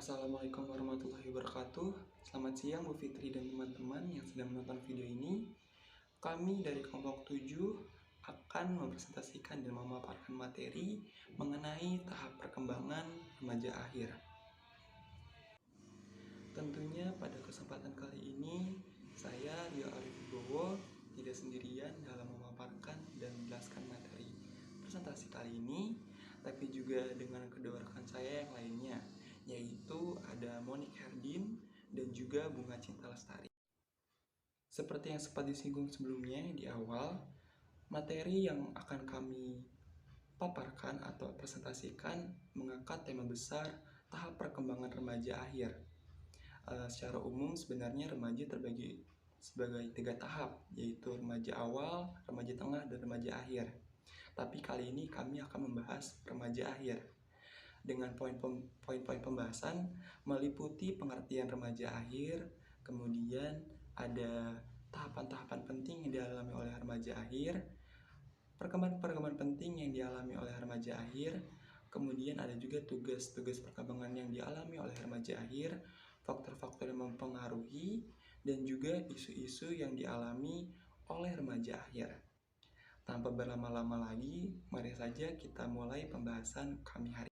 Assalamualaikum warahmatullahi wabarakatuh. Selamat siang Bu Fitri dan teman-teman yang sedang menonton video ini. Kami dari kelompok 7 akan mempresentasikan dan memaparkan materi mengenai tahap perkembangan remaja akhir. Tentunya pada kesempatan kali ini saya Rio Arif Wibowo tidak sendirian dalam memaparkan dan menjelaskan materi presentasi kali ini, tapi juga dengan kedua rekan saya yang lainnya, yaitu ada Monik Herdin dan juga Bunga Cinta Lestari. Seperti yang sempat disinggung sebelumnya di awal, materi yang akan kami paparkan atau presentasikan mengangkat tema besar tahap perkembangan remaja akhir. Secara umum sebenarnya remaja terbagi sebagai 3 tahap, yaitu remaja awal, remaja tengah, dan remaja akhir. Tapi kali ini kami akan membahas remaja akhir dengan poin-poin pembahasan meliputi pengertian remaja akhir, kemudian ada tahapan-tahapan penting yang dialami oleh remaja akhir, perkembangan penting yang dialami oleh remaja akhir, kemudian ada juga tugas-tugas perkembangan yang dialami oleh remaja akhir, faktor-faktor yang mempengaruhi, dan juga isu-isu yang dialami oleh remaja akhir. Tanpa berlama-lama lagi, mari saja kita mulai pembahasan kami hari ini.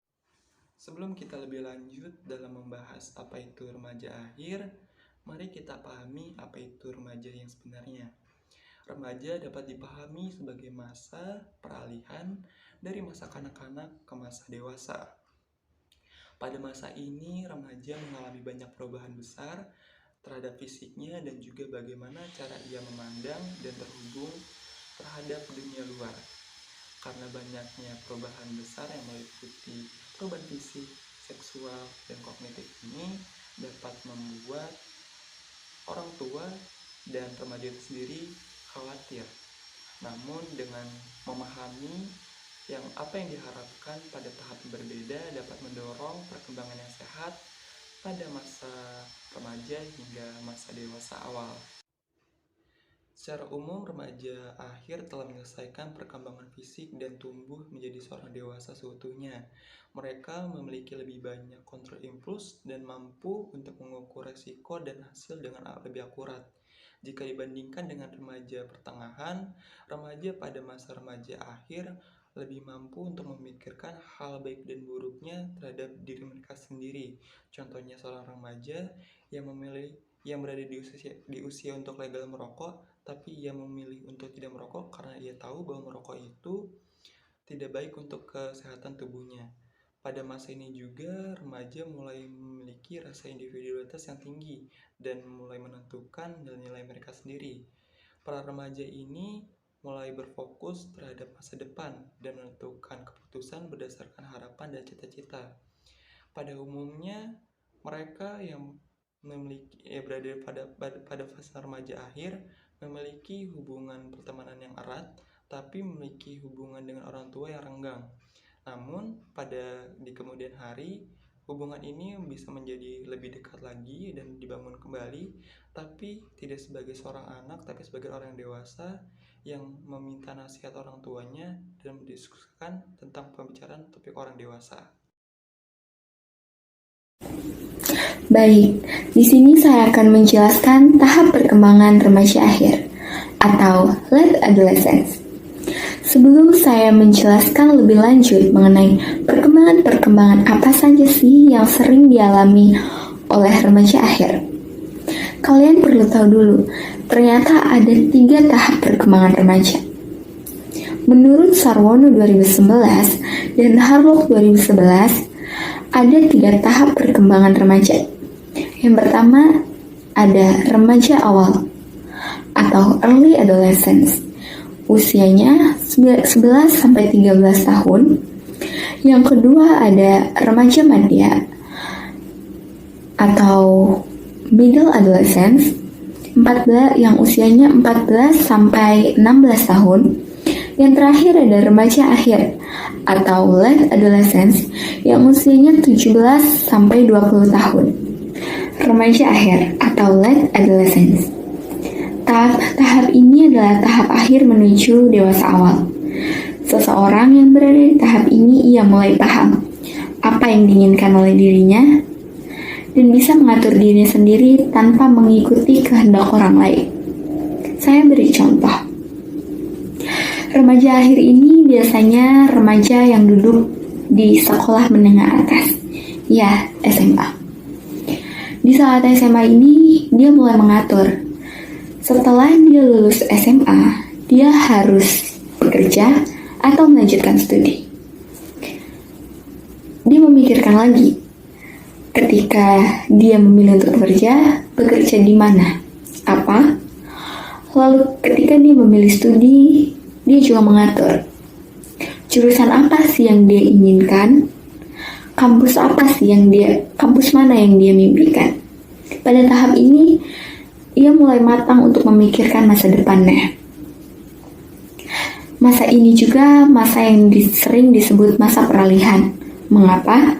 Sebelum kita lebih lanjut dalam membahas apa itu remaja akhir, mari kita pahami apa itu remaja yang sebenarnya. Remaja dapat dipahami sebagai masa peralihan dari masa kanak-kanak ke masa dewasa. Pada masa ini, remaja mengalami banyak perubahan besar terhadap fisiknya dan juga bagaimana cara ia memandang dan terhubung terhadap dunia luar. Karena banyaknya perubahan besar yang meliputi perubahan fisik, seksual, dan kognitif ini dapat membuat orang tua dan remaja itu sendiri khawatir. Namun dengan memahami apa yang diharapkan pada tahap yang berbeda dapat mendorong perkembangan yang sehat pada masa remaja hingga masa dewasa awal. Secara umum, remaja akhir telah menyelesaikan perkembangan fisik dan tumbuh menjadi seorang dewasa seutuhnya. Mereka memiliki lebih banyak kontrol impuls dan mampu untuk mengukur resiko dan hasil dengan lebih akurat. Jika dibandingkan dengan remaja pertengahan, remaja pada masa remaja akhir lebih mampu untuk memikirkan hal baik dan buruknya terhadap diri mereka sendiri. Contohnya seorang remaja yang berada di usia untuk legal merokok, tapi ia memilih untuk tidak merokok karena ia tahu bahwa merokok itu tidak baik untuk kesehatan tubuhnya. Pada masa ini juga remaja mulai memiliki rasa individualitas yang tinggi dan mulai menentukan nilai-nilai mereka sendiri. Para remaja ini mulai berfokus terhadap masa depan dan menentukan keputusan berdasarkan harapan dan cita-cita. Pada umumnya, mereka yang berada pada fase remaja akhir memiliki hubungan pertemanan yang erat, tapi memiliki hubungan dengan orang tua yang renggang. Namun, di kemudian hari, hubungan ini bisa menjadi lebih dekat lagi dan dibangun kembali, tapi tidak sebagai seorang anak, tapi sebagai orang dewasa yang meminta nasihat orang tuanya dan mendiskusikan tentang pembicaraan topik orang dewasa. Baik, di sini saya akan menjelaskan tahap perkembangan remaja akhir atau late adolescence. Sebelum saya menjelaskan lebih lanjut mengenai perkembangan apa saja sih yang sering dialami oleh remaja akhir, kalian perlu tahu dulu, ternyata ada 3 tahap perkembangan remaja. Menurut Sarwono 2011 dan Harlock 2011, ada 3 tahap perkembangan remaja. Yang pertama ada remaja awal atau early adolescence, usianya 11-13 tahun. Yang kedua ada remaja madya atau middle adolescence, yang usianya 14-16 tahun. Yang terakhir ada remaja akhir atau late adolescence yang usianya 17-20 tahun. Remaja akhir atau late adolescence. Tahap ini adalah tahap akhir menuju dewasa awal. Seseorang yang berada di tahap ini ia mulai paham apa yang diinginkan oleh dirinya, dan bisa mengatur dirinya sendiri tanpa mengikuti kehendak orang lain. Saya beri contoh. Remaja akhir ini biasanya remaja yang duduk di sekolah menengah atas, ya SMA. Di saat SMA ini, dia mulai mengatur. Setelah dia lulus SMA, dia harus bekerja atau melanjutkan studi. Dia memikirkan lagi, ketika dia memilih untuk bekerja di mana, apa. Lalu ketika dia memilih studi, dia juga mengatur jurusan apa sih yang dia inginkan, kampus mana yang dia mimpikan. Pada tahap ini, ia mulai matang untuk memikirkan masa depannya. Masa ini juga masa yang sering disebut masa peralihan. Mengapa?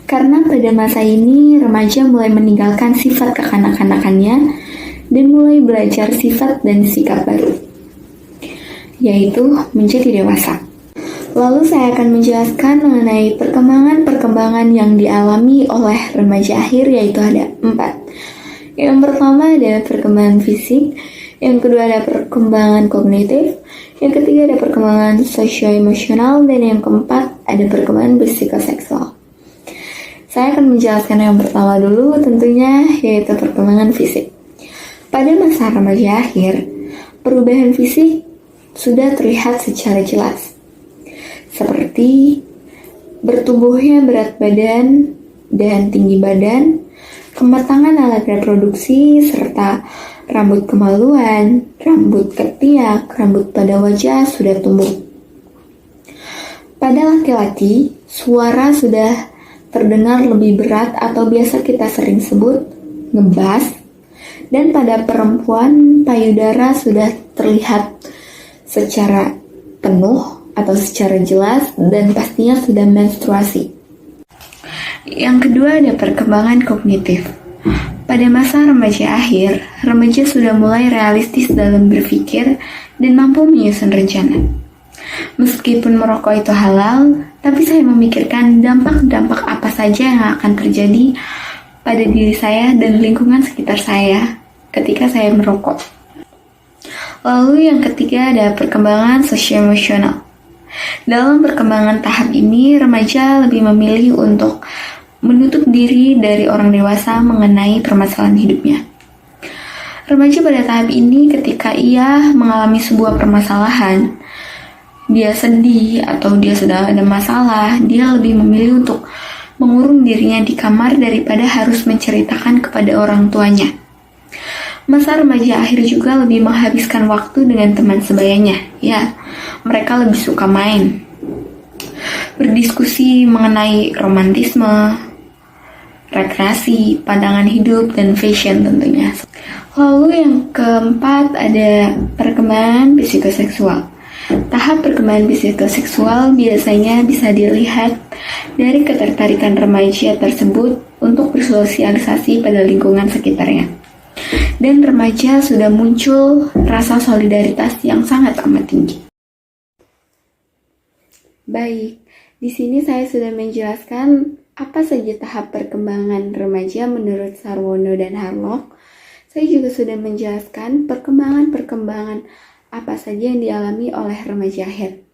Karena pada masa ini remaja mulai meninggalkan sifat kekanak-kanakannya dan mulai belajar sifat dan sikap baru, yaitu menjadi dewasa. Lalu saya akan menjelaskan mengenai perkembangan yang dialami oleh remaja akhir, yaitu ada 4. Yang pertama ada perkembangan fisik, yang kedua ada perkembangan kognitif, yang ketiga ada perkembangan sosio-emosional, dan yang keempat ada perkembangan psikoseksual. Saya akan menjelaskan yang pertama dulu tentunya, yaitu perkembangan fisik. Pada masa remaja akhir, perubahan fisik sudah terlihat secara jelas, seperti bertumbuhnya berat badan dan tinggi badan, kematangan alat reproduksi, serta rambut kemaluan, rambut ketiak, rambut pada wajah sudah tumbuh. Pada laki-laki, suara sudah terdengar lebih berat atau biasa kita sering sebut ngebas, dan pada perempuan payudara sudah terlihat secara penuh atau secara jelas dan pastinya sudah menstruasi. Yang kedua ada perkembangan kognitif. Pada masa remaja akhir, remaja sudah mulai realistis dalam berpikir dan mampu menyusun rencana. Meskipun merokok itu halal, tapi saya memikirkan dampak-dampak apa saja yang akan terjadi pada diri saya dan lingkungan sekitar saya ketika saya merokok. Lalu yang ketiga ada perkembangan sosio-emosional. Dalam perkembangan tahap ini, remaja lebih memilih untuk menutup diri dari orang dewasa mengenai permasalahan hidupnya. Remaja pada tahap ini ketika ia mengalami sebuah permasalahan, dia sedih atau dia sedang ada masalah, dia lebih memilih untuk mengurung dirinya di kamar daripada harus menceritakan kepada orang tuanya. Masa remaja akhir juga lebih menghabiskan waktu dengan teman sebayanya. Ya, mereka lebih suka main, berdiskusi mengenai romantisme, rekreasi, pandangan hidup, dan fashion tentunya. Lalu yang keempat ada perkembangan psikoseksual. Tahap perkembangan psikoseksual biasanya bisa dilihat dari ketertarikan remaja tersebut untuk bersosialisasi pada lingkungan sekitarnya. Dan remaja sudah muncul rasa solidaritas yang sangat amat tinggi. Baik, di sini saya sudah menjelaskan apa saja tahap perkembangan remaja menurut Sarwono dan Harlock. Saya juga sudah menjelaskan perkembangan apa saja yang dialami oleh remaja akhir.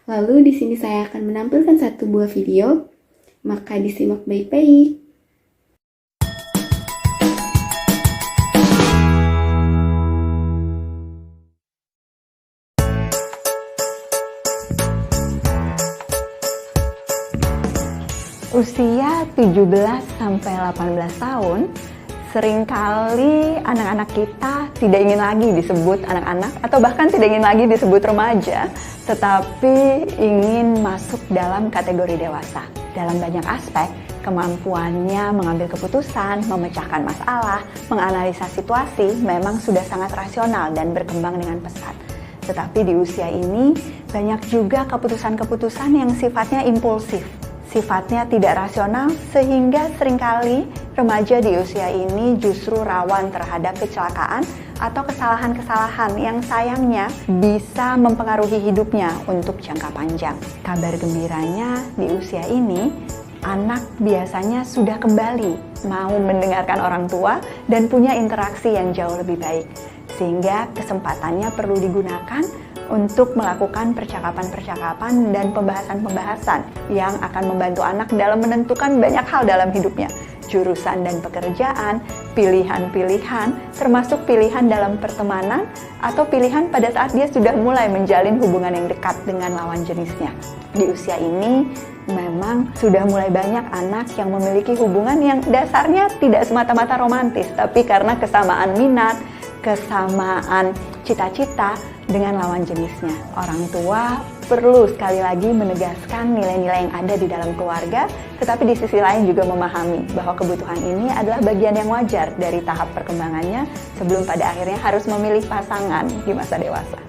Lalu di sini saya akan menampilkan satu buah video, maka disimak baik-baik. Usia 17 sampai 18 tahun, seringkali anak-anak kita tidak ingin lagi disebut anak-anak atau bahkan tidak ingin lagi disebut remaja, tetapi ingin masuk dalam kategori dewasa. Dalam banyak aspek, kemampuannya mengambil keputusan, memecahkan masalah, menganalisa situasi memang sudah sangat rasional dan berkembang dengan pesat. Tetapi di usia ini, banyak juga keputusan-keputusan yang sifatnya impulsif, sifatnya tidak rasional, sehingga seringkali remaja di usia ini justru rawan terhadap kecelakaan atau kesalahan-kesalahan yang sayangnya bisa mempengaruhi hidupnya untuk jangka panjang. Kabar gembiranya di usia ini, anak biasanya sudah kembali mau mendengarkan orang tua dan punya interaksi yang jauh lebih baik. Sehingga kesempatannya perlu digunakan untuk melakukan percakapan-percakapan dan pembahasan-pembahasan yang akan membantu anak dalam menentukan banyak hal dalam hidupnya. Jurusan dan pekerjaan, pilihan-pilihan, termasuk pilihan dalam pertemanan atau pilihan pada saat dia sudah mulai menjalin hubungan yang dekat dengan lawan jenisnya. Di usia ini, memang sudah mulai banyak anak yang memiliki hubungan yang dasarnya tidak semata-mata romantis, tapi karena kesamaan minat, kesamaan cita-cita dengan lawan jenisnya. Orang tua perlu sekali lagi menegaskan nilai-nilai yang ada di dalam keluarga, tetapi di sisi lain juga memahami bahwa kebutuhan ini adalah bagian yang wajar dari tahap perkembangannya sebelum pada akhirnya harus memilih pasangan di masa dewasa.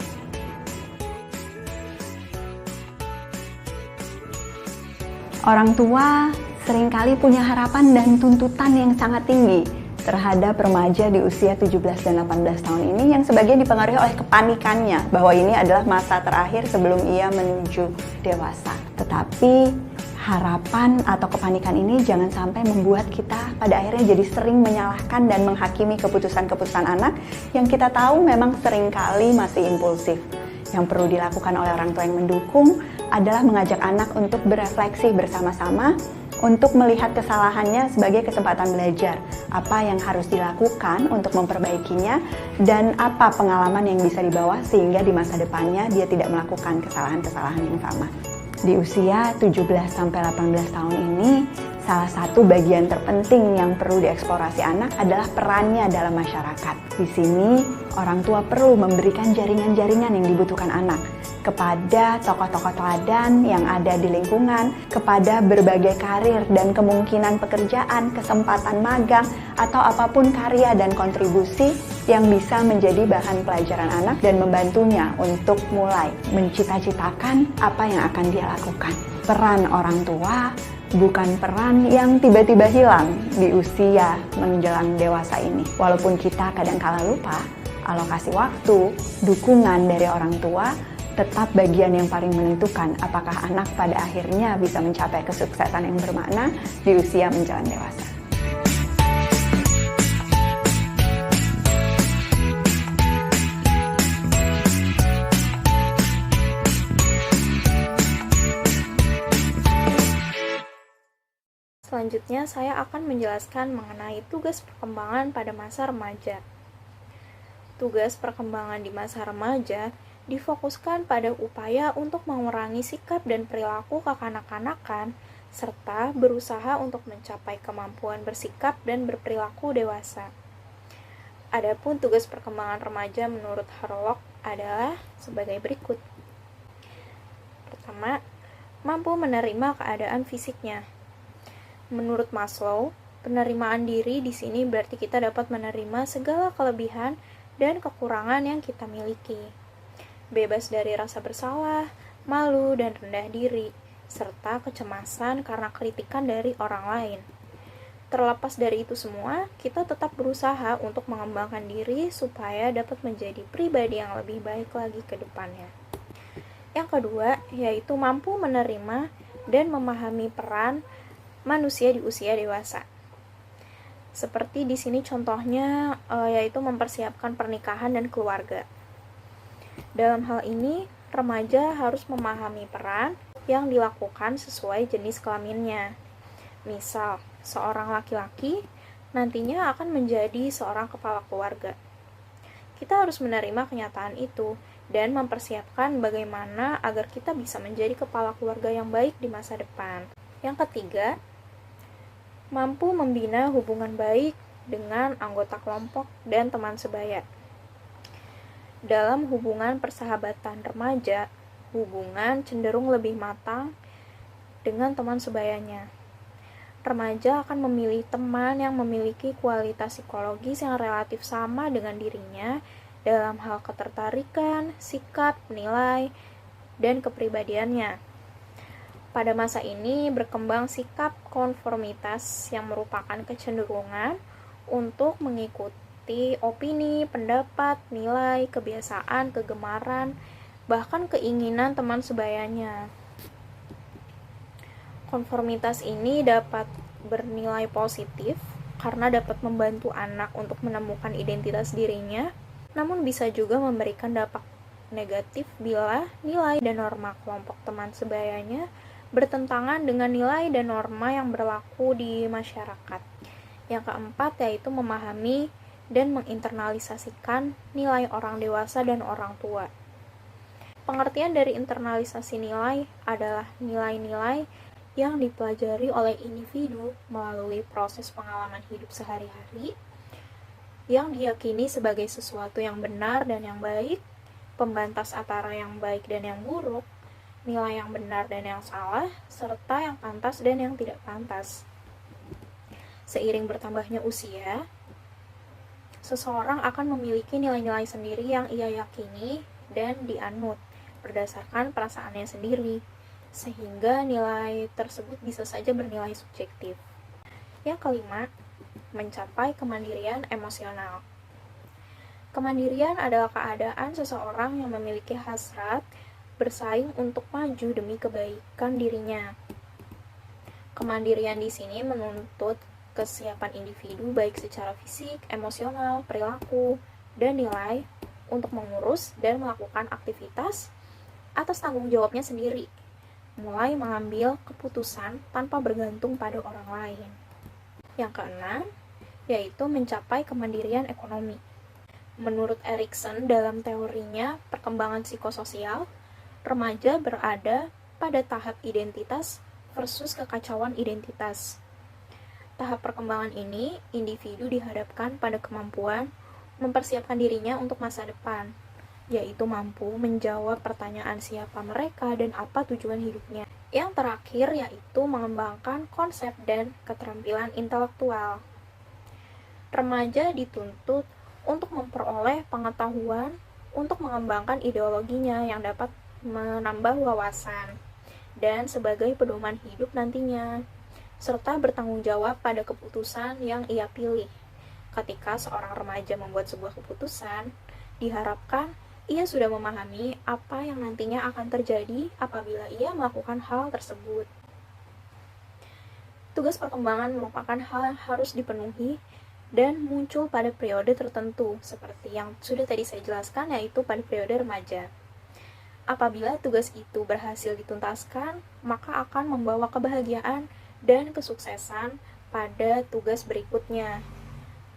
Orang tua seringkali punya harapan dan tuntutan yang sangat tinggi terhadap remaja di usia 17 dan 18 tahun ini yang sebagian dipengaruhi oleh kepanikannya bahwa ini adalah masa terakhir sebelum ia menuju dewasa. Tetapi harapan atau kepanikan ini jangan sampai membuat kita pada akhirnya jadi sering menyalahkan dan menghakimi keputusan-keputusan anak yang kita tahu memang seringkali masih impulsif. Yang perlu dilakukan oleh orang tua yang mendukung adalah mengajak anak untuk berefleksi bersama-sama, untuk melihat kesalahannya sebagai kesempatan belajar, apa yang harus dilakukan untuk memperbaikinya, dan apa pengalaman yang bisa dibawa sehingga di masa depannya dia tidak melakukan kesalahan-kesalahan yang sama. Di usia 17-18 tahun ini, salah satu bagian terpenting yang perlu dieksplorasi anak adalah perannya dalam masyarakat. Di sini, orang tua perlu memberikan jaringan-jaringan yang dibutuhkan anak kepada tokoh-tokoh teladan yang ada di lingkungan, kepada berbagai karir dan kemungkinan pekerjaan, kesempatan magang, atau apapun karya dan kontribusi yang bisa menjadi bahan pelajaran anak dan membantunya untuk mulai mencita-citakan apa yang akan dia lakukan. Peran orang tua bukan peran yang tiba-tiba hilang di usia menjelang dewasa ini. Walaupun kita kadang-kala lupa, alokasi waktu, dukungan dari orang tua tetap bagian yang paling menentukan apakah anak pada akhirnya bisa mencapai kesuksesan yang bermakna di usia menjelang dewasa. Selanjutnya, saya akan menjelaskan mengenai tugas perkembangan pada masa remaja. Tugas perkembangan di masa remaja difokuskan pada upaya untuk mengurangi sikap dan perilaku kekanak-kanakan, serta berusaha untuk mencapai kemampuan bersikap dan berperilaku dewasa. Adapun tugas perkembangan remaja menurut Harlock adalah sebagai berikut. Pertama, mampu menerima keadaan fisiknya. Menurut Maslow, penerimaan diri di sini berarti kita dapat menerima segala kelebihan dan kekurangan yang kita miliki. Bebas dari rasa bersalah, malu, dan rendah diri, serta kecemasan karena kritikan dari orang lain. Terlepas dari itu semua, kita tetap berusaha untuk mengembangkan diri supaya dapat menjadi pribadi yang lebih baik lagi ke depannya. Yang kedua, yaitu mampu menerima dan memahami peran manusia di usia dewasa. Seperti di sini contohnya yaitu mempersiapkan pernikahan dan keluarga. Dalam hal ini, remaja harus memahami peran yang dilakukan sesuai jenis kelaminnya. Misal, seorang laki-laki nantinya akan menjadi seorang kepala keluarga. Kita harus menerima kenyataan itu dan mempersiapkan bagaimana agar kita bisa menjadi kepala keluarga yang baik di masa depan. Yang ketiga, mampu membina hubungan baik dengan anggota kelompok dan teman sebaya. Dalam hubungan persahabatan remaja, hubungan cenderung lebih matang dengan teman sebayanya. Remaja akan memilih teman yang memiliki kualitas psikologis yang relatif sama dengan dirinya dalam hal ketertarikan, sikap, nilai, dan kepribadiannya. Pada masa ini berkembang sikap konformitas yang merupakan kecenderungan untuk mengikuti opini, pendapat, nilai, kebiasaan, kegemaran, bahkan keinginan teman sebayanya. Konformitas ini dapat bernilai positif karena dapat membantu anak untuk menemukan identitas dirinya, namun bisa juga memberikan dampak negatif bila nilai dan norma kelompok teman sebayanya bertentangan dengan nilai dan norma yang berlaku di masyarakat. Yang keempat yaitu memahami dan menginternalisasikan nilai orang dewasa dan orang tua. Pengertian dari internalisasi nilai adalah nilai-nilai yang dipelajari oleh individu melalui proses pengalaman hidup sehari-hari yang diyakini sebagai sesuatu yang benar dan yang baik, pembatas antara yang baik dan yang buruk, nilai yang benar dan yang salah, serta yang pantas dan yang tidak pantas. Seiring bertambahnya usia, seseorang akan memiliki nilai-nilai sendiri yang ia yakini dan dianut berdasarkan perasaannya sendiri, sehingga nilai tersebut bisa saja bernilai subjektif. Yang kelima, mencapai kemandirian emosional. Kemandirian adalah keadaan seseorang yang memiliki hasrat bersaing untuk maju demi kebaikan dirinya. Kemandirian di sini menuntut kesiapan individu baik secara fisik, emosional, perilaku, dan nilai untuk mengurus dan melakukan aktivitas atas tanggung jawabnya sendiri, mulai mengambil keputusan tanpa bergantung pada orang lain. Yang keenam, yaitu mencapai kemandirian ekonomi. Menurut Erikson dalam teorinya perkembangan psikososial, remaja berada pada tahap identitas versus kekacauan identitas. Tahap perkembangan ini, individu dihadapkan pada kemampuan mempersiapkan dirinya untuk masa depan, yaitu mampu menjawab pertanyaan siapa mereka dan apa tujuan hidupnya. Yang terakhir yaitu mengembangkan konsep dan keterampilan intelektual. Remaja dituntut untuk memperoleh pengetahuan untuk mengembangkan ideologinya yang dapat menambah wawasan dan sebagai pedoman hidup nantinya, serta bertanggung jawab pada keputusan yang ia pilih. Ketika seorang remaja membuat sebuah keputusan, diharapkan ia sudah memahami apa yang nantinya akan terjadi apabila ia melakukan hal tersebut. Tugas perkembangan merupakan hal yang harus dipenuhi dan muncul pada periode tertentu, seperti yang sudah tadi saya jelaskan, yaitu pada periode remaja. Apabila tugas itu berhasil dituntaskan, maka akan membawa kebahagiaan dan kesuksesan pada tugas berikutnya.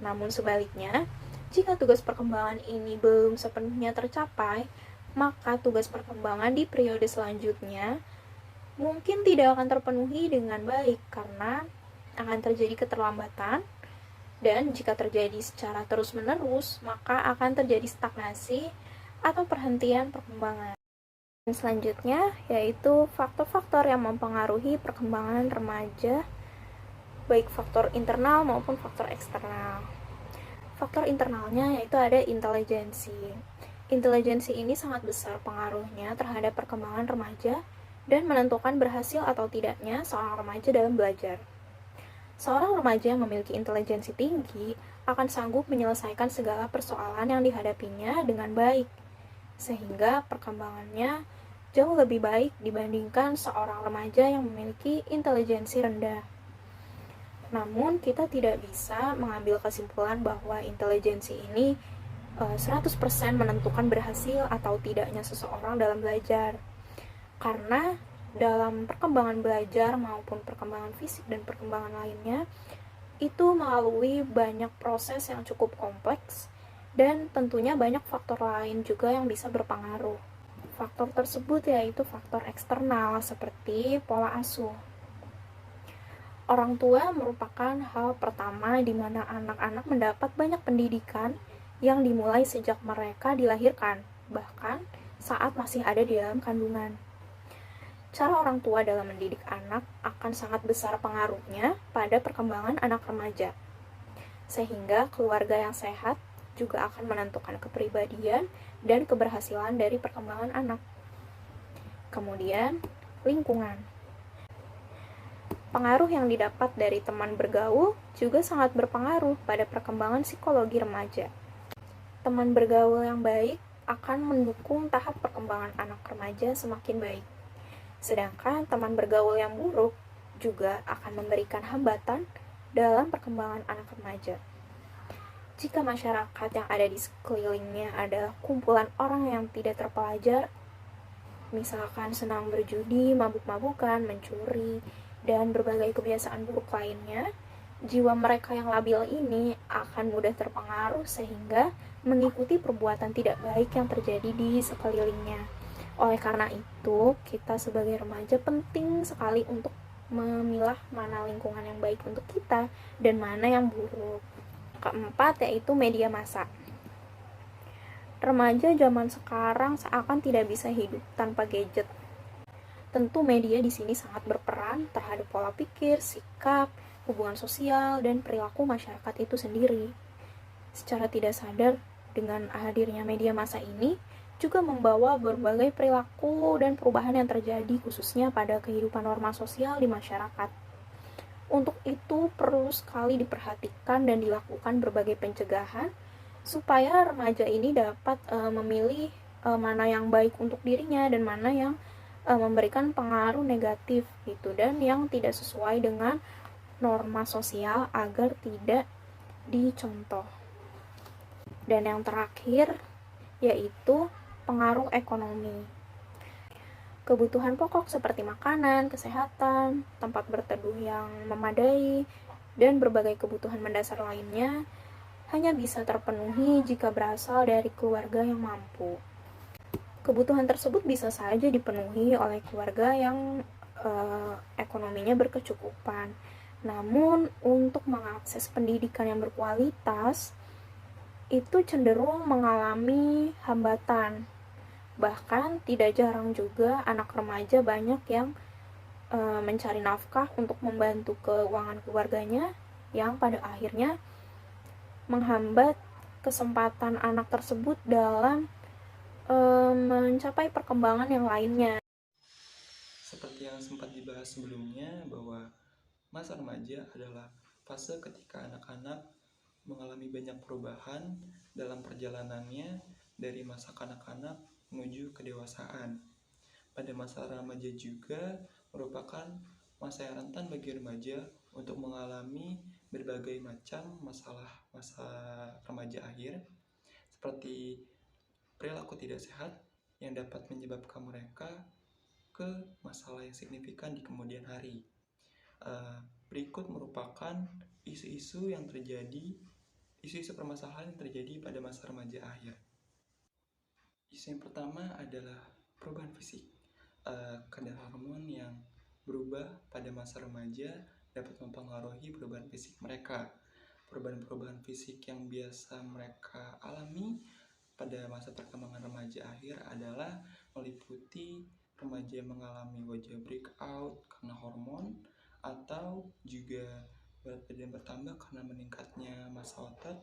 Namun sebaliknya, jika tugas perkembangan ini belum sepenuhnya tercapai, maka tugas perkembangan di periode selanjutnya mungkin tidak akan terpenuhi dengan baik karena akan terjadi keterlambatan, dan jika terjadi secara terus-menerus, maka akan terjadi stagnasi atau perhentian perkembangan. Dan selanjutnya yaitu faktor-faktor yang mempengaruhi perkembangan remaja, baik faktor internal maupun faktor eksternal. Faktor internalnya yaitu ada intelijensi. Intelijensi ini sangat besar pengaruhnya terhadap perkembangan remaja dan menentukan berhasil atau tidaknya seorang remaja dalam belajar. Seorang remaja yang memiliki intelijensi tinggi akan sanggup menyelesaikan segala persoalan yang dihadapinya dengan baik, sehingga perkembangannya jauh lebih baik dibandingkan seorang remaja yang memiliki intelijensi rendah. Namun, kita tidak bisa mengambil kesimpulan bahwa intelijensi ini 100% menentukan berhasil atau tidaknya seseorang dalam belajar. Karena dalam perkembangan belajar maupun perkembangan fisik dan perkembangan lainnya, itu melalui banyak proses yang cukup kompleks dan tentunya banyak faktor lain juga yang bisa berpengaruh. Faktor tersebut yaitu faktor eksternal seperti pola asuh. Orang tua merupakan hal pertama di mana anak-anak mendapat banyak pendidikan yang dimulai sejak mereka dilahirkan, bahkan saat masih ada di dalam kandungan. Cara orang tua dalam mendidik anak akan sangat besar pengaruhnya pada perkembangan anak remaja. Sehingga keluarga yang sehat juga akan menentukan kepribadian dan keberhasilan dari perkembangan anak. Kemudian, lingkungan. Pengaruh yang didapat dari teman bergaul juga sangat berpengaruh pada perkembangan psikologi remaja. Teman bergaul yang baik akan mendukung tahap perkembangan anak remaja semakin baik. Sedangkan teman bergaul yang buruk juga akan memberikan hambatan dalam perkembangan anak remaja. Jika masyarakat yang ada di sekelilingnya adalah kumpulan orang yang tidak terpelajar, misalkan senang berjudi, mabuk-mabukan, mencuri, dan berbagai kebiasaan buruk lainnya, jiwa mereka yang labil ini akan mudah terpengaruh sehingga mengikuti perbuatan tidak baik yang terjadi di sekelilingnya. Oleh karena itu, kita sebagai remaja penting sekali untuk memilah mana lingkungan yang baik untuk kita dan mana yang buruk. Keempat, yaitu media massa. Remaja zaman sekarang seakan tidak bisa hidup tanpa gadget. Tentu media di sini sangat berperan terhadap pola pikir, sikap, hubungan sosial, dan perilaku masyarakat itu sendiri. Secara tidak sadar, dengan hadirnya media massa ini juga membawa berbagai perilaku dan perubahan yang terjadi khususnya pada kehidupan normal sosial di masyarakat. Untuk itu perlu sekali diperhatikan dan dilakukan berbagai pencegahan supaya remaja ini dapat memilih mana yang baik untuk dirinya dan mana yang memberikan pengaruh negatif gitu, dan yang tidak sesuai dengan norma sosial agar tidak dicontoh. Dan yang terakhir yaitu pengaruh ekonomi. Kebutuhan pokok seperti makanan, kesehatan, tempat berteduh yang memadai, dan berbagai kebutuhan mendasar lainnya hanya bisa terpenuhi jika berasal dari keluarga yang mampu. Kebutuhan tersebut bisa saja dipenuhi oleh keluarga yang ekonominya berkecukupan. Namun, untuk mengakses pendidikan yang berkualitas, itu cenderung mengalami hambatan. Bahkan tidak jarang juga anak remaja banyak yang mencari nafkah untuk membantu keuangan keluarganya, yang pada akhirnya menghambat kesempatan anak tersebut dalam mencapai perkembangan yang lainnya. Seperti yang sempat dibahas sebelumnya, bahwa masa remaja adalah fase ketika anak-anak mengalami banyak perubahan dalam perjalanannya dari masa kanak-kanak menuju kedewasaan. Pada masa remaja juga merupakan masa yang rentan bagi remaja untuk mengalami berbagai macam masalah masa remaja akhir, seperti perilaku tidak sehat yang dapat menyebabkan mereka ke masalah yang signifikan di kemudian hari. Berikut merupakan isu-isu permasalahan yang terjadi pada masa remaja akhir. Isu yang pertama adalah perubahan fisik. Kadar hormon yang berubah pada masa remaja dapat mempengaruhi perubahan fisik mereka. Perubahan-perubahan fisik yang biasa mereka alami pada masa perkembangan remaja akhir adalah meliputi remaja yang mengalami wajah breakout karena hormon, atau juga berat badan bertambah karena meningkatnya massa otot,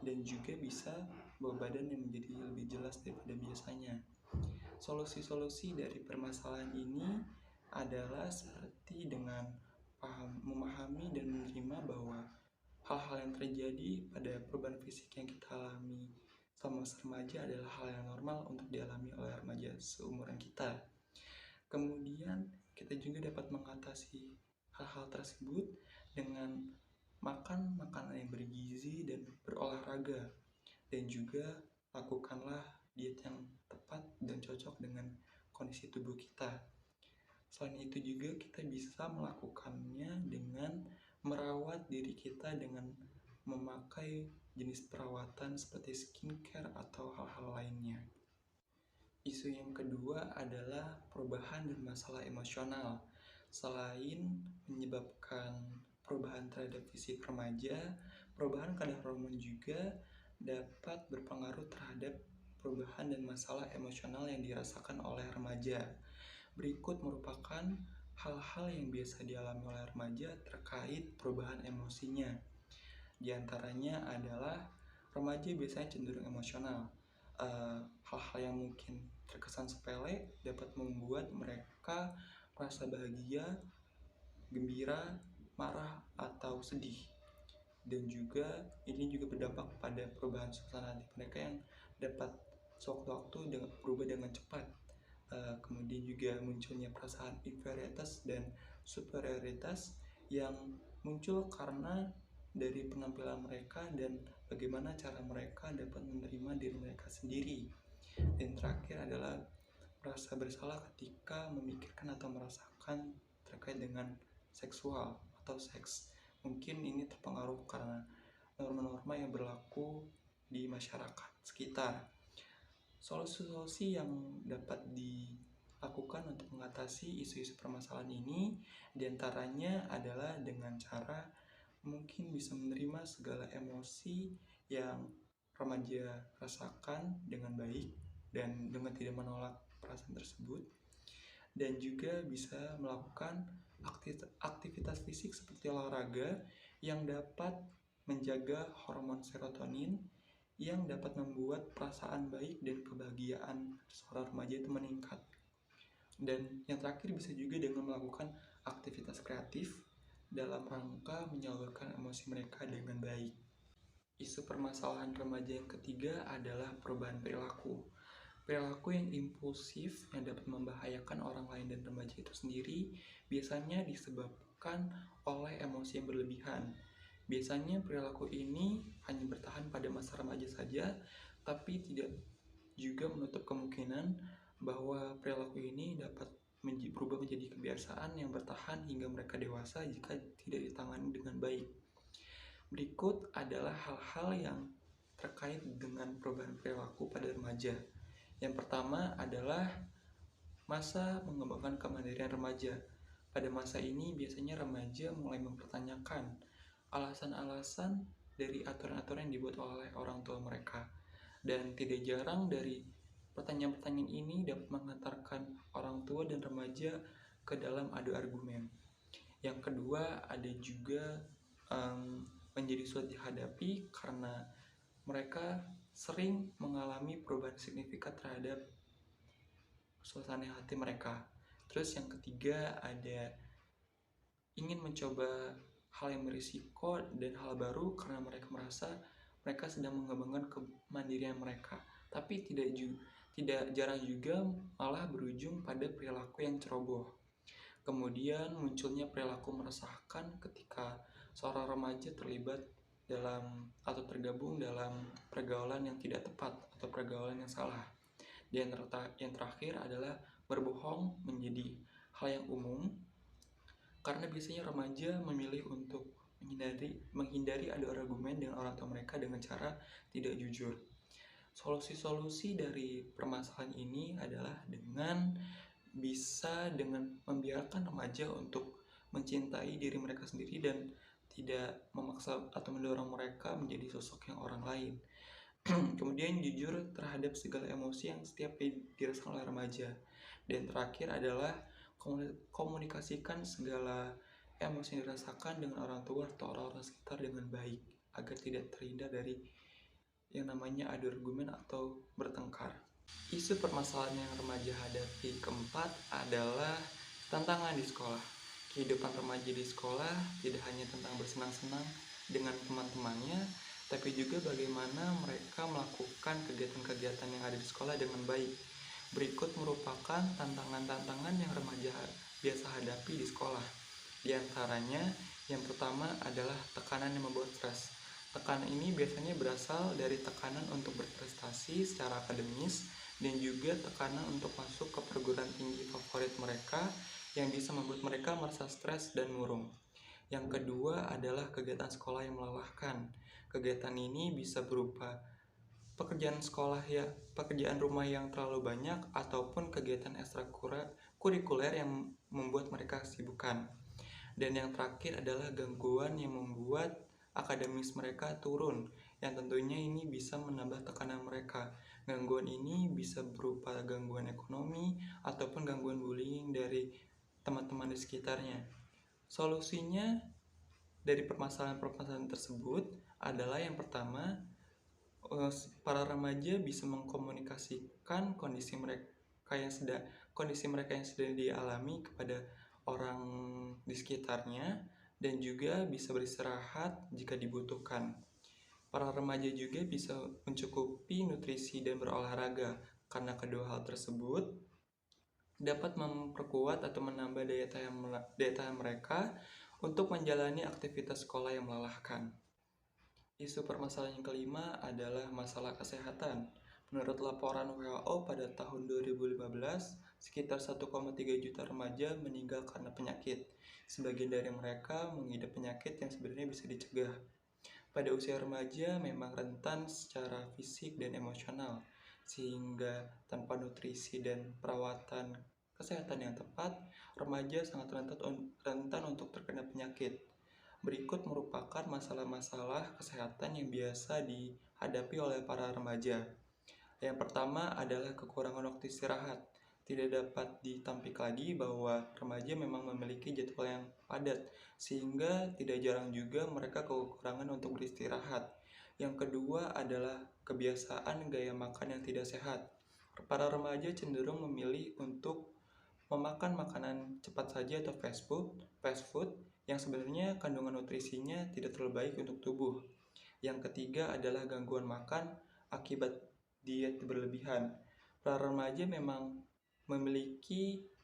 dan juga bisa bawa badan yang menjadi lebih jelas daripada biasanya. Solusi-solusi dari permasalahan ini adalah seperti dengan memahami dan menerima bahwa hal-hal yang terjadi pada perubahan fisik yang kita alami selama masa remaja adalah hal yang normal untuk dialami oleh remaja seumuran kita. Kemudian kita juga dapat mengatasi hal-hal tersebut dengan makan makanan yang bergizi dan berolahraga, dan juga lakukanlah diet yang tepat dan cocok dengan kondisi tubuh kita. Selain itu juga kita bisa melakukannya dengan merawat diri kita dengan memakai jenis perawatan seperti skincare atau hal-hal lainnya. Isu yang kedua adalah perubahan dan masalah emosional. Selain menyebabkan perubahan terhadap fisik remaja, perubahan kadar hormon juga dapat berpengaruh terhadap perubahan dan masalah emosional yang dirasakan oleh remaja. Berikut merupakan hal-hal yang biasa dialami oleh remaja terkait perubahan emosinya. Di antaranya adalah remaja biasanya cenderung emosional. Hal-hal yang mungkin terkesan sepele dapat membuat mereka merasa bahagia, gembira, marah, atau sedih. Dan juga ini juga berdampak pada perubahan suasana hati mereka yang dapat sewaktu-waktu berubah dengan cepat. Kemudian juga munculnya perasaan inferioritas dan superioritas yang muncul karena dari penampilan mereka dan bagaimana cara mereka dapat menerima diri mereka sendiri. Dan terakhir adalah merasa bersalah ketika memikirkan atau merasakan terkait dengan seksual atau seks. Mungkin ini terpengaruh karena norma-norma yang berlaku di masyarakat sekitar. Solusi-solusi yang dapat dilakukan untuk mengatasi isu-isu permasalahan ini diantaranya adalah dengan cara mungkin bisa menerima segala emosi yang remaja rasakan dengan baik dan dengan tidak menolak perasaan tersebut, dan juga bisa melakukan aktivitas fisik seperti olahraga yang dapat menjaga hormon serotonin yang dapat membuat perasaan baik dan kebahagiaan seorang remaja itu meningkat. Dan yang terakhir bisa juga dengan melakukan aktivitas kreatif dalam rangka menyalurkan emosi mereka dengan baik. Isu permasalahan remaja yang ketiga adalah perubahan perilaku. Perilaku yang impulsif yang dapat membahayakan orang lain dan remaja itu sendiri biasanya disebabkan oleh emosi yang berlebihan. Biasanya perilaku ini hanya bertahan pada masa remaja saja, tapi tidak juga menutup kemungkinan bahwa perilaku ini dapat berubah menjadi kebiasaan yang bertahan hingga mereka dewasa jika tidak ditangani dengan baik. Berikut adalah hal-hal yang terkait dengan perubahan perilaku pada remaja. Yang pertama adalah masa mengembangkan kemandirian remaja. Pada masa ini biasanya remaja mulai mempertanyakan alasan-alasan dari aturan-aturan yang dibuat oleh orang tua mereka. Dan tidak jarang dari pertanyaan-pertanyaan ini dapat mengantarkan orang tua dan remaja ke dalam adu argumen. Yang kedua ada juga menjadi sulit dihadapi karena mereka sering mengalami perubahan signifikan terhadap suasana hati mereka. Terus yang ketiga ada ingin mencoba hal yang berisiko dan hal baru karena mereka merasa mereka sedang mengembangkan kemandirian mereka. Tapi tidak jarang juga malah berujung pada perilaku yang ceroboh. Kemudian munculnya perilaku meresahkan ketika seorang remaja terlibat dalam atau tergabung dalam pergaulan yang tidak tepat atau pergaulan yang salah. Dan yang terakhir adalah berbohong menjadi hal yang umum karena biasanya remaja memilih untuk menghindari adu argumen dengan orang tua mereka dengan cara tidak jujur. Solusi-solusi dari permasalahan ini adalah dengan membiarkan remaja untuk mencintai diri mereka sendiri dan tidak memaksa atau mendorong mereka menjadi sosok yang orang lain. Kemudian jujur terhadap segala emosi yang setiap dirasakan oleh remaja. Dan terakhir adalah komunikasikan segala emosi yang dirasakan dengan orang tua atau orang-orang sekitar dengan baik agar tidak terhindar dari yang namanya adu argumen atau bertengkar. Isu permasalahan yang remaja hadapi keempat adalah tantangan di sekolah. Kehidupan remaja di sekolah tidak hanya tentang bersenang-senang dengan teman-temannya, tapi juga bagaimana mereka melakukan kegiatan-kegiatan yang ada di sekolah dengan baik. Berikut merupakan tantangan-tantangan yang remaja biasa hadapi di sekolah. Di antaranya, yang pertama adalah tekanan yang membuat stres. Tekanan ini biasanya berasal dari tekanan untuk berprestasi secara akademis dan juga tekanan untuk masuk ke perguruan tinggi favorit mereka yang bisa membuat mereka merasa stres dan murung. Yang kedua adalah kegiatan sekolah yang melelahkan. Kegiatan ini bisa berupa pekerjaan rumah yang terlalu banyak ataupun kegiatan ekstrakurikuler yang membuat mereka kesibukan. Dan yang terakhir adalah gangguan yang membuat akademis mereka turun, yang tentunya ini bisa menambah tekanan mereka. Gangguan ini bisa berupa gangguan ekonomi ataupun gangguan bullying dari teman-teman di sekitarnya. Solusinya dari permasalahan-permasalahan tersebut adalah yang pertama, para remaja bisa mengkomunikasikan kondisi mereka yang sedang dialami kepada orang di sekitarnya dan juga bisa beristirahat jika dibutuhkan. Para remaja juga bisa mencukupi nutrisi dan berolahraga karena kedua hal tersebut dapat memperkuat atau menambah daya tahan mereka untuk menjalani aktivitas sekolah yang melelahkan. Isu permasalahan yang kelima adalah masalah kesehatan. Menurut laporan WHO pada tahun 2015, sekitar 1,3 juta remaja meninggal karena penyakit. Sebagian dari mereka mengidap penyakit yang sebenarnya bisa dicegah. Pada usia remaja memang rentan secara fisik dan emosional, sehingga tanpa nutrisi dan perawatan kesehatan yang tepat, remaja sangat rentan untuk terkena penyakit. Berikut merupakan masalah-masalah kesehatan yang biasa dihadapi oleh para remaja. Yang pertama adalah kekurangan waktu istirahat. Tidak dapat ditampik lagi bahwa remaja memang memiliki jadwal yang padat, sehingga tidak jarang juga mereka kekurangan untuk beristirahat. Yang kedua adalah kebiasaan gaya makan yang tidak sehat. Para remaja cenderung memilih untuk memakan makanan cepat saja atau fast food yang sebenarnya kandungan nutrisinya tidak terlalu baik untuk tubuh. Yang ketiga adalah gangguan makan akibat diet berlebihan. Para remaja memang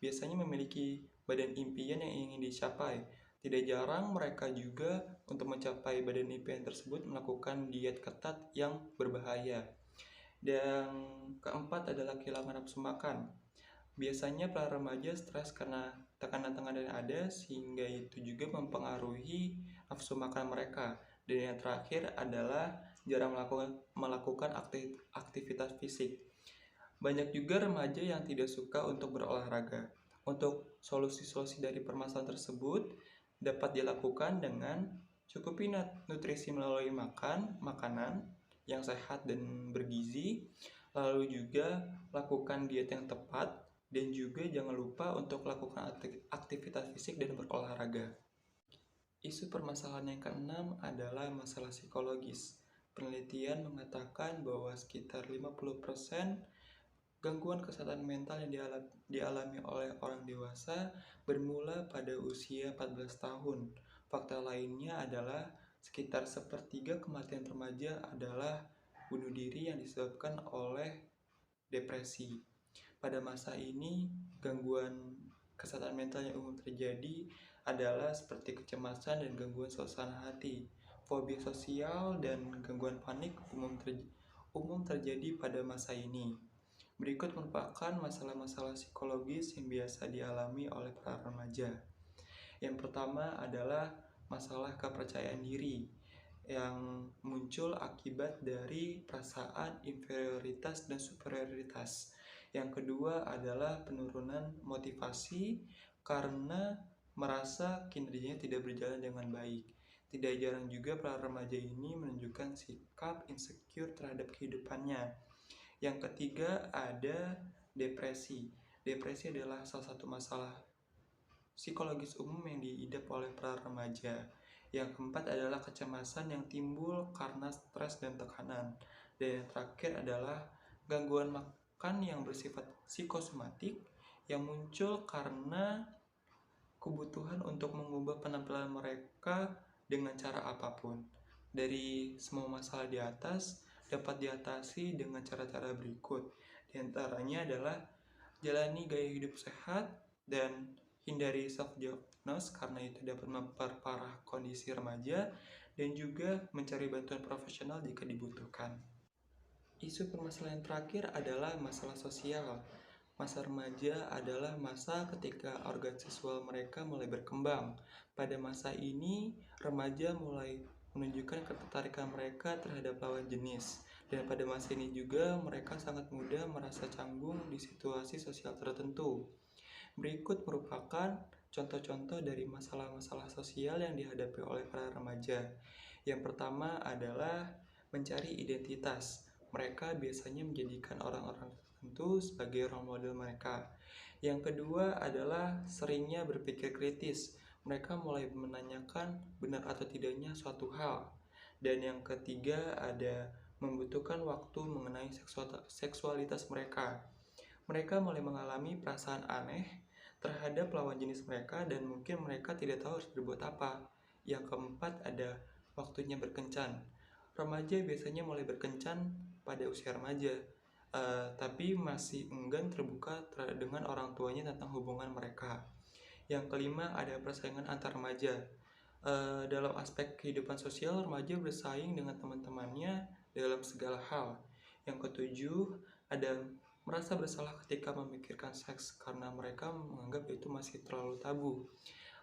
biasanya memiliki badan impian yang ingin dicapai. Tidak jarang mereka juga untuk mencapai badan impian tersebut melakukan diet ketat yang berbahaya. Dan keempat adalah kehilangan nafsu makan. Biasanya para remaja stres karena tekanan-tekanan yang ada, sehingga itu juga mempengaruhi nafsu makan mereka. Dan yang terakhir adalah jarang melakukan aktivitas fisik. Banyak juga remaja yang tidak suka untuk berolahraga. Untuk solusi-solusi dari permasalahan tersebut dapat dilakukan dengan cukupi nutrisi melalui makanan yang sehat dan bergizi, lalu juga lakukan diet yang tepat, dan juga jangan lupa untuk lakukan aktivitas fisik dan berolahraga. Isu permasalahan yang keenam adalah masalah psikologis. Penelitian mengatakan bahwa sekitar 50% gangguan kesehatan mental yang dialami oleh orang dewasa bermula pada usia 14 tahun. Fakta lainnya adalah sekitar sepertiga kematian remaja adalah bunuh diri yang disebabkan oleh depresi. Pada masa ini, gangguan kesehatan mental yang umum terjadi adalah seperti kecemasan dan gangguan suasana hati. Fobia sosial dan gangguan panik umum terjadi pada masa ini. Berikut merupakan masalah-masalah psikologis yang biasa dialami oleh para remaja. Yang pertama adalah masalah kepercayaan diri yang muncul akibat dari perasaan inferioritas dan superioritas. Yang kedua adalah penurunan motivasi karena merasa kinerjanya tidak berjalan dengan baik. Tidak jarang juga para remaja ini menunjukkan sikap insecure terhadap kehidupannya. Yang ketiga ada depresi. Depresi adalah salah satu masalah psikologis umum yang diidap oleh para remaja. Yang keempat adalah kecemasan yang timbul karena stres dan tekanan. Dan yang terakhir adalah gangguan makan yang bersifat psikosomatik yang muncul karena kebutuhan untuk mengubah penampilan mereka dengan cara apapun. Dari semua masalah di atas dapat diatasi dengan cara-cara berikut. Di antaranya adalah jalani gaya hidup sehat dan hindari self-diagnose karena itu dapat memperparah kondisi remaja, dan juga mencari bantuan profesional jika dibutuhkan. Isu permasalahan terakhir adalah masalah sosial. Masa remaja adalah masa ketika organ seksual mereka mulai berkembang. Pada masa ini, remaja mulai menunjukkan ketertarikan mereka terhadap lawan jenis. Dan pada masa ini juga mereka sangat mudah merasa canggung di situasi sosial tertentu. Berikut merupakan contoh-contoh dari masalah-masalah sosial yang dihadapi oleh para remaja. Yang pertama adalah mencari identitas. Mereka biasanya menjadikan orang-orang tertentu sebagai role model mereka. Yang kedua adalah seringnya berpikir kritis. Mereka mulai menanyakan benar atau tidaknya suatu hal. Dan yang ketiga ada membutuhkan waktu mengenai seksualitas mereka. Mereka mulai mengalami perasaan aneh terhadap lawan jenis mereka dan mungkin mereka tidak tahu harus berbuat apa. Yang keempat ada waktunya berkencan. Remaja biasanya mulai berkencan pada usia remaja. tapi masih enggan terbuka dengan orang tuanya tentang hubungan mereka. Yang kelima, ada persaingan antar remaja. Dalam aspek kehidupan sosial, remaja bersaing dengan teman-temannya dalam segala hal. Yang ketujuh, ada merasa bersalah ketika memikirkan seks karena mereka menganggap itu masih terlalu tabu.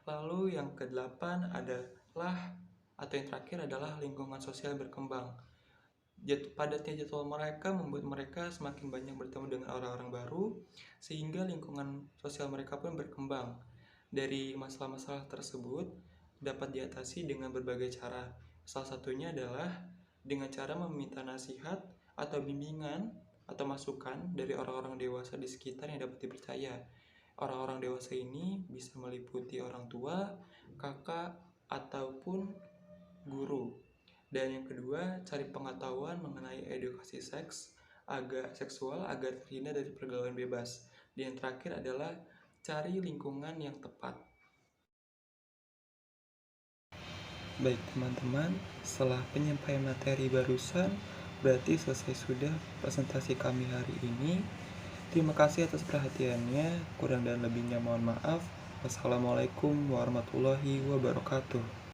Lalu yang kedelapan adalah, atau yang terakhir adalah lingkungan sosial berkembang. Padatnya jadwal mereka membuat mereka semakin banyak bertemu dengan orang-orang baru, sehingga lingkungan sosial mereka pun berkembang. Dari masalah-masalah tersebut dapat diatasi dengan berbagai cara. Salah satunya adalah dengan cara meminta nasihat atau bimbingan atau masukan dari orang-orang dewasa di sekitar yang dapat dipercaya. Orang-orang dewasa ini bisa meliputi orang tua, kakak, ataupun guru. Dan yang kedua, cari pengetahuan mengenai edukasi seksual agar terhindar dari pergaulan bebas. Dan yang terakhir adalah cari lingkungan yang tepat. Baik teman-teman, setelah penyampaian materi barusan, berarti selesai sudah presentasi kami hari ini. Terima kasih atas perhatiannya, kurang dan lebihnya mohon maaf. Wassalamualaikum warahmatullahi wabarakatuh.